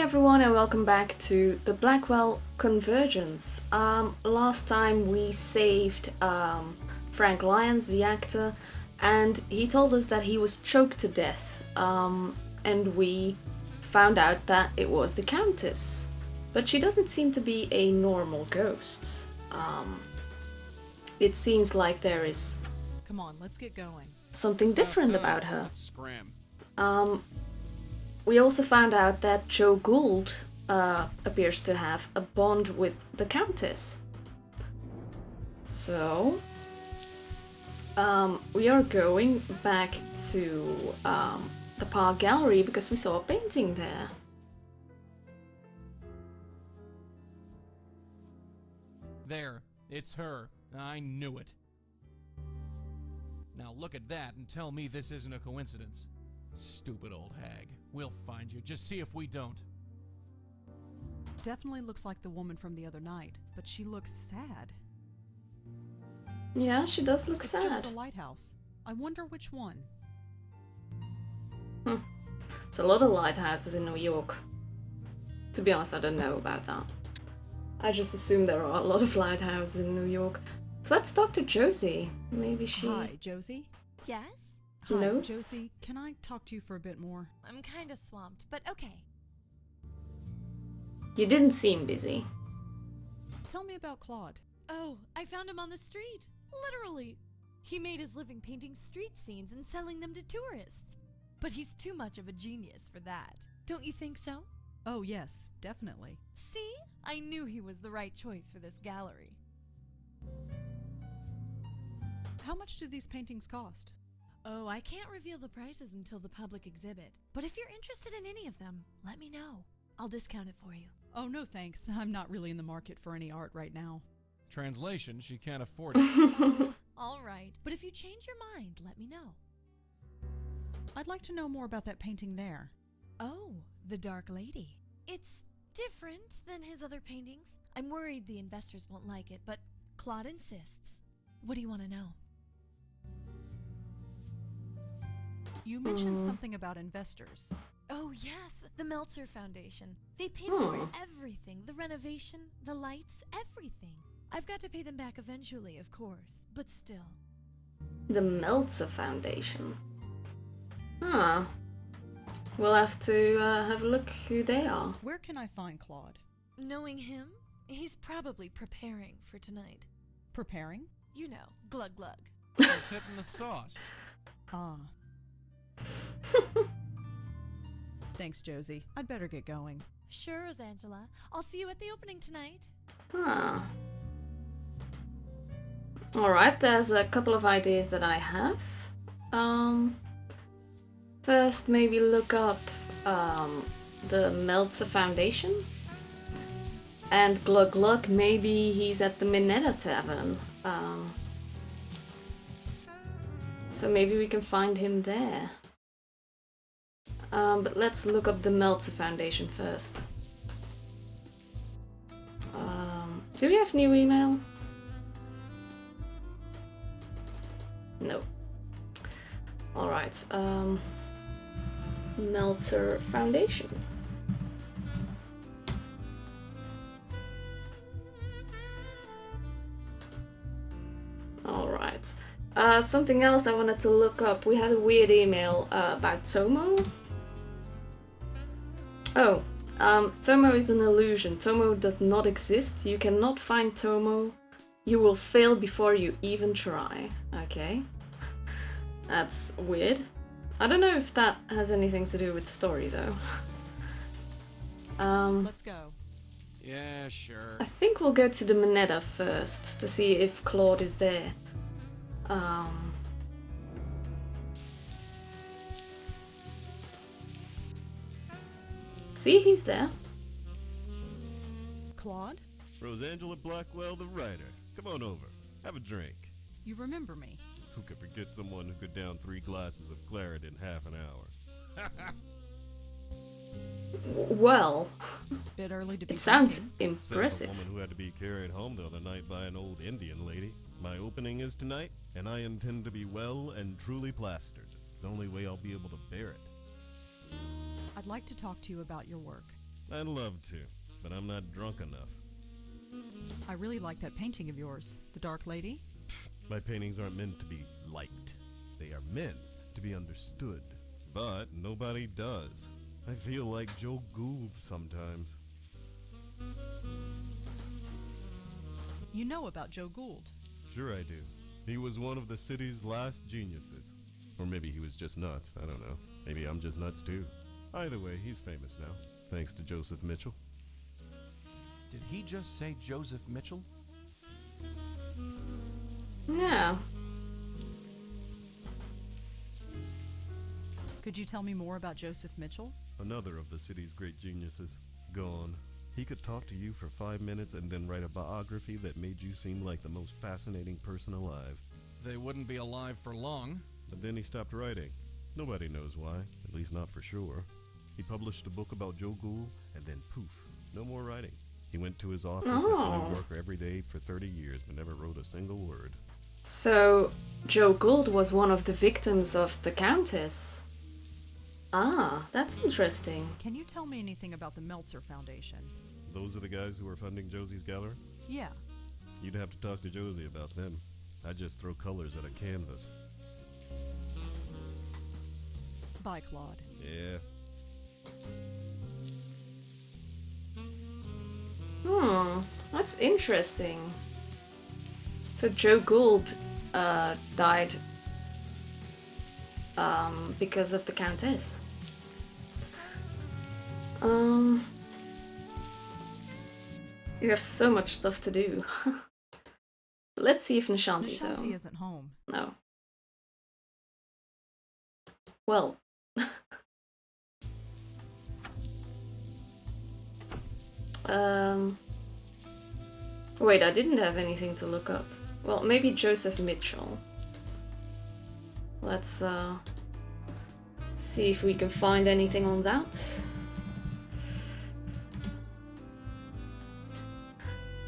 everyone and welcome back to the Blackwell Convergence. Last time we saved Frank Lyons, the actor, and he told us that he was choked to death. And we found out that it was the Countess. But she doesn't seem to be a normal ghost. It seems like there is Come on, let's get going. something different about her. Let's scram. We also found out that Joe Gould appears to have a bond with the Countess. So, we are going back to the Park Gallery because we saw a painting there. There, it's her. I knew it. Now look at that and tell me this isn't a coincidence. Stupid old hag. We'll find you. Just see if we don't. Definitely looks like the woman from the other night, but she looks sad. Yeah, she does look sad. It's just a lighthouse. I wonder which one. There's a lot of lighthouses in New York. To be honest, I don't know about that. I just assume there are a lot of lighthouses in New York. So let's talk to Josie. Maybe she... Hi, Josie? Yes? Hi, knows? Josie. Can I talk to you for a bit more? I'm kinda swamped, but okay. You didn't seem busy. Tell me about Claude. Oh, I found him on the street. Literally. He made his living painting street scenes and selling them to tourists. But he's too much of a genius for that. Don't you think so? Oh, yes, definitely. See? I knew he was the right choice for this gallery. How much do these paintings cost? Oh, I can't reveal the prices until the public exhibit. But if you're interested in any of them, let me know. I'll discount it for you. Oh, no thanks. I'm not really in the market for any art right now. Translation, she can't afford it. All right. But if you change your mind, let me know. I'd like to know more about that painting there. Oh, the Dark Lady. It's different than his other paintings. I'm worried the investors won't like it, but Claude insists. What do you want to know? You mentioned something about investors. Oh, yes, the Meltzer Foundation. They paid for everything. The renovation, the lights, everything. I've got to pay them back eventually, of course, but still. The Meltzer Foundation. Huh. We'll have to have a look who they are. Where can I find Claude? Knowing him, he's probably preparing for tonight. Preparing? You know, glug glug. He's hitting the sauce. Ah. Thanks, Josie. I'd better get going. Sure, Rosangela. I'll see you at the opening tonight. Huh. Alright, there's a couple of ideas that I have. First, maybe look up the Meltzer Foundation. And Glug Glug, maybe he's at the Minetta Tavern. So maybe we can find him there. But let's look up the Meltzer Foundation first. Do we have new email? No. Alright, Meltzer Foundation. Alright. Something else I wanted to look up. We had a weird email about Tomo. Oh, Tomo is an illusion. Tomo does not exist. You cannot find Tomo. You will fail before you even try. Okay. That's weird. I don't know if that has anything to do with the story though. Let's go. Yeah, sure. I think we'll go to the Minetta first to see if Claude is there. See, he's there. Claude? Rosangela Blackwell, the writer. Come on over. Have a drink. You remember me? Who could forget someone who could down 3 glasses of claret in half an hour? Well, Bit early to be it sounds drinking. Says the impressive. woman who had to be carried home the other night by an old Indian lady. My opening is tonight, and I intend to be well and truly plastered. It's the only way I'll be able to bear it. I'd like to talk to you about your work. I'd love to, but I'm not drunk enough. I really like that painting of yours, the Dark Lady. My paintings aren't meant to be liked. They are meant to be understood. But nobody does. I feel like Joe Gould sometimes. You know about Joe Gould. Sure I do. He was one of the city's last geniuses. Or maybe he was just nuts. I don't know. Maybe I'm just nuts too. Either way, he's famous now, thanks to Joseph Mitchell. Did he just say Joseph Mitchell? Yeah. Could you tell me more about Joseph Mitchell? Another of the city's great geniuses. Gone. He could talk to you for 5 minutes and then write a biography that made you seem like the most fascinating person alive. They wouldn't be alive for long. But then he stopped writing. Nobody knows why, at least not for sure. He published a book about Joe Gould, and then poof, no more writing. He went to his office at the New Yorker every day for 30 years, but never wrote a single word. So, Joe Gould was one of the victims of the Countess. Ah, that's interesting. Can you tell me anything about the Meltzer Foundation? Those are the guys who are funding Josie's gallery? Yeah. You'd have to talk to Josie about them. I just throw colors at a canvas. Bye, Claude. Yeah. That's interesting. So Joe Gould died because of the Countess. You have so much stuff to do. Let's see if Nishanti's home. Nishanti isn't home. No. Well. Wait, I didn't have anything to look up. Well, maybe Joseph Mitchell. Let's see if we can find anything on that.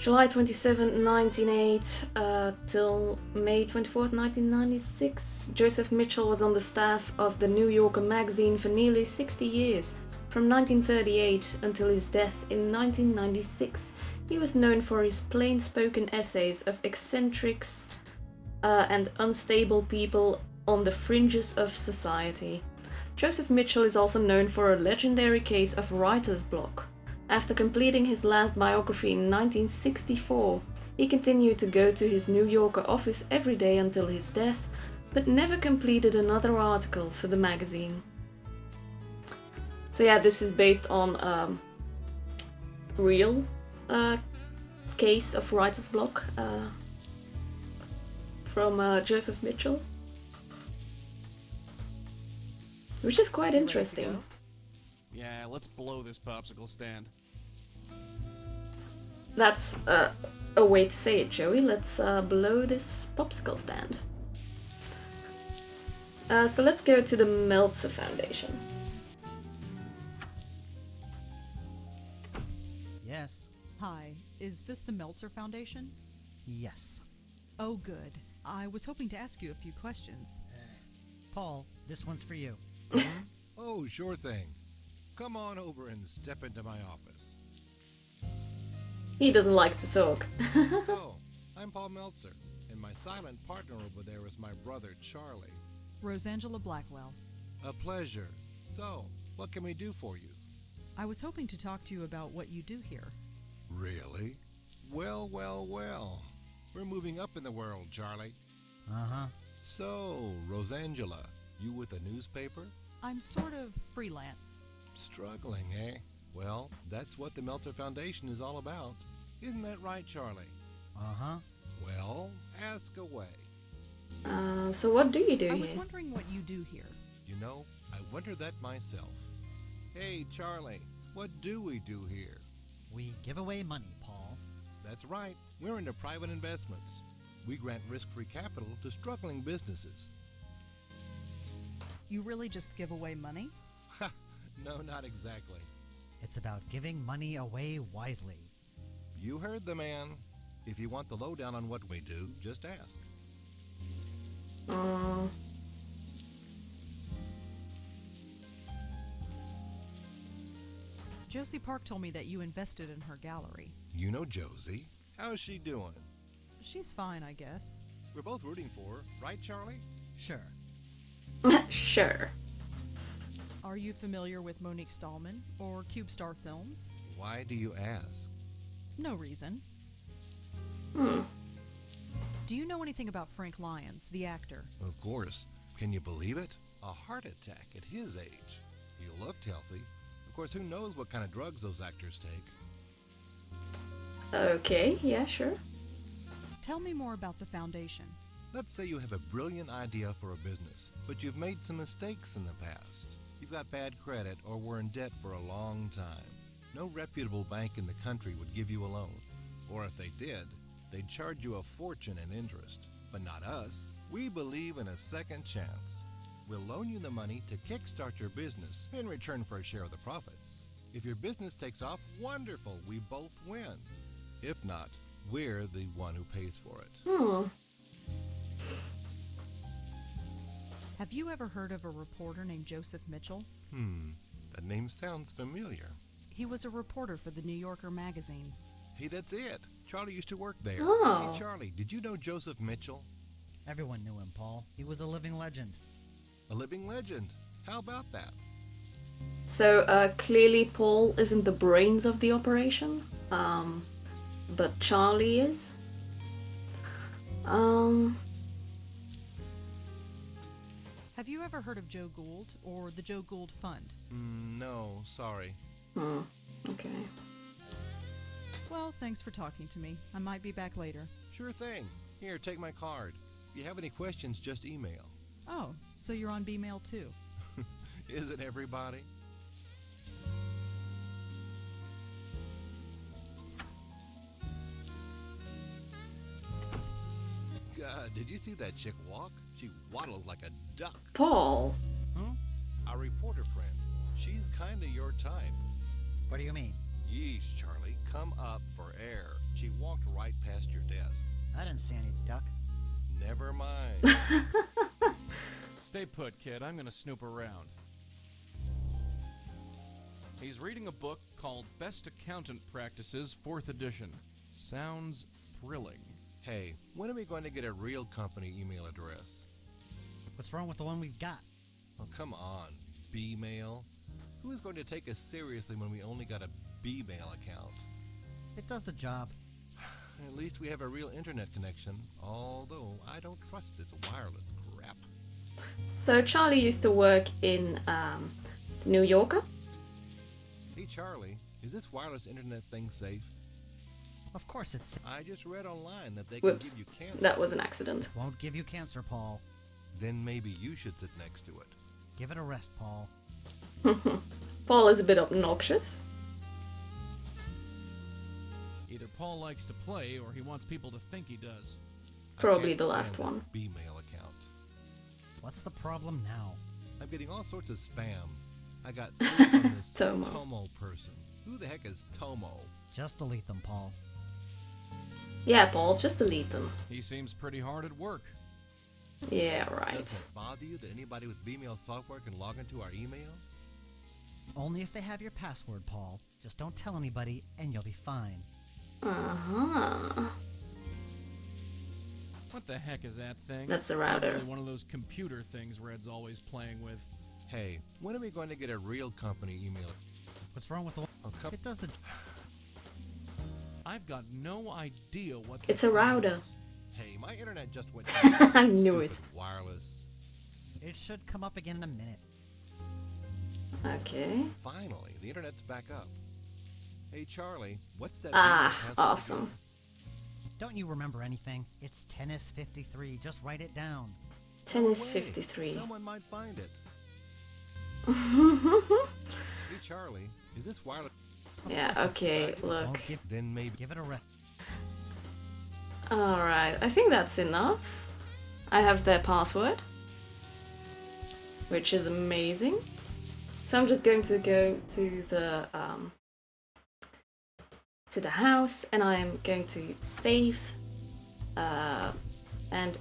July 27, 1908 till May 24th, 1996. Joseph Mitchell was on the staff of the New Yorker magazine for nearly 60 years. From 1938 until his death in 1996, he was known for his plain-spoken essays of eccentrics and unstable people on the fringes of society. Joseph Mitchell is also known for a legendary case of writer's block. After completing his last biography in 1964, he continued to go to his New Yorker office every day until his death, but never completed another article for the magazine. So yeah, this is based on real case of writer's block from Joseph Mitchell, which is quite interesting. Yeah, let's blow this popsicle stand. That's a way to say it, Joey. Let's blow this popsicle stand. So let's go to the Meltzer Foundation. Yes. Hi, is this the Meltzer Foundation? Yes. Oh, good. I was hoping to ask you a few questions. Paul, this one's for you. Oh, sure thing. Come on over and step into my office. He doesn't like to talk. So, I'm Paul Meltzer, and my silent partner over there is my brother, Charlie. Rosangela Blackwell. A pleasure. So, what can we do for you? I was hoping to talk to you about what you do here. Really? Well, well, well. We're moving up in the world, Charlie. Uh-huh. So, Rosangela, you with a newspaper? I'm sort of freelance. Struggling, eh? Well, that's what the Meltzer Foundation is all about. Isn't that right, Charlie? Uh-huh. Well, ask away. So what do you do I here? was wondering what you do here. You know, I wonder that myself. Hey, Charlie, what do we do here? We give away money, Paul. That's right. We're into private investments. We grant risk-free capital to struggling businesses. You really just give away money? Ha! No, not exactly. It's about giving money away wisely. You heard the man. If you want the lowdown on what we do, just ask. Josie Park told me that you invested in her gallery. You know Josie. How's she doing? She's fine, I guess. We're both rooting for her, right, Charlie? Sure. Sure. Are you familiar with Monique Stallman or CubeStar Films? Why do you ask? No reason. Hmm. Do you know anything about Frank Lyons, the actor? Of course. Can you believe it? A heart attack at his age. He looked healthy. Of course, who knows what kind of drugs those actors take? Okay, yeah, sure. Tell me more about the foundation. Let's say you have a brilliant idea for a business, but you've made some mistakes in the past. You've got bad credit or were in debt for a long time. No reputable bank in the country would give you a loan. Or if they did, they'd charge you a fortune in interest. But not us. We believe in a second chance. We'll loan you the money to kickstart your business in return for a share of the profits. If your business takes off, wonderful, we both win. If not, we're the one who pays for it. Hmm. Have you ever heard of a reporter named Joseph Mitchell? That name sounds familiar. He was a reporter for the New Yorker magazine. Hey, that's it. Charlie used to work there. Oh. Hey, Charlie, did you know Joseph Mitchell? Everyone knew him, Paul. He was a living legend. A living legend. How about that? So, clearly Paul isn't the brains of the operation, but Charlie is. Have you ever heard of Joe Gould or the Joe Gould Fund? No, sorry. Okay. Well, thanks for talking to me. I might be back later. Sure thing. Here, take my card. If you have any questions, just email. Oh, so you're on B-mail too. Isn't everybody? God, did you see that chick walk? She waddles like a duck. Paul. Our reporter friend. She's kinda your type. What do you mean? Yeesh, Charlie, come up for air. She walked right past your desk. I didn't see any duck. Never mind. Stay put, kid. I'm gonna snoop around. He's reading a book called Best Accountant Practices, 4th edition. Sounds thrilling. Hey, when are we going to get a real company email address? What's wrong with the one we've got? Oh, come on. B-mail? Who is going to take us seriously when we only got a B-mail account? It does the job. At least we have a real internet connection, although I don't trust this wireless crap. So Charlie used to work in New Yorker. Hey, Charlie, is this wireless internet thing safe? Of course it's... I just read online that they can Whoops, give you cancer. that was an accident. Won't give you cancer, Paul. Then maybe you should sit next to it. Give it a rest, Paul. Paul is a bit obnoxious. Either Paul likes to play or he wants people to think he does. I Probably can't the stand last this one. B-mail account. What's the problem now? I'm getting all sorts of spam. I got 3 from this Tomo. Tomo person. Who the heck is Tomo? Just delete them, Paul. Yeah, Paul, just delete them. He seems pretty hard at work. Yeah, right. Doesn't it bother you that anybody with B-mail software can log into our email? Only if they have your password, Paul. Just don't tell anybody, and you'll be fine. Uh-huh. What the heck is that thing? That's the router. Probably one of those computer things Red's always playing with. Hey, when are we going to get a real company email? What's wrong with the... Oh, It does the... I've got no idea what It's this a thing router. is. Hey, my internet just went I knew Stupid it. wireless. It should come up again in a minute. Okay. Finally, the internet's back up. Hey, Charlie, what's that? Ah, email password awesome. again? Don't you remember anything? It's Tennis 53. Just write it down. Tennis No way. 53. Someone might find it. Hey, Charlie, is this wireless? Yeah, course it's- okay, look. Won't give... Then maybe. Give it a rest. Alright, I think that's enough. I have their password, which is amazing. So I'm just going to go to the house, and I'm going to save and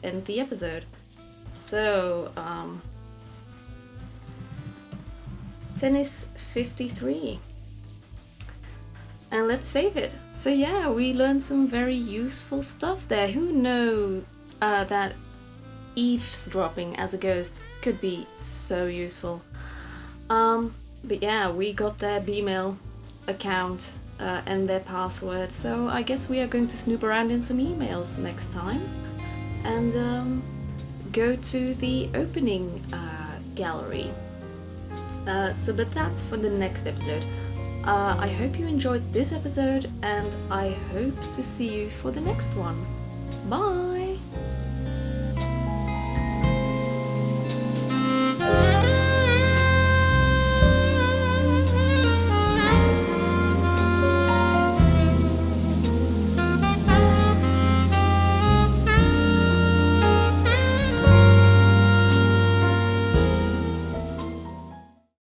end the episode. So Tennis 53. and let's save it. So yeah, we learned some very useful stuff there. Who knew that eavesdropping as a ghost could be so useful. But yeah, we got their Bmail account and their password, so I guess we are going to snoop around in some emails next time and go to the opening gallery. But that's for the next episode. I hope you enjoyed this episode, and I hope to see you for the next one. Bye!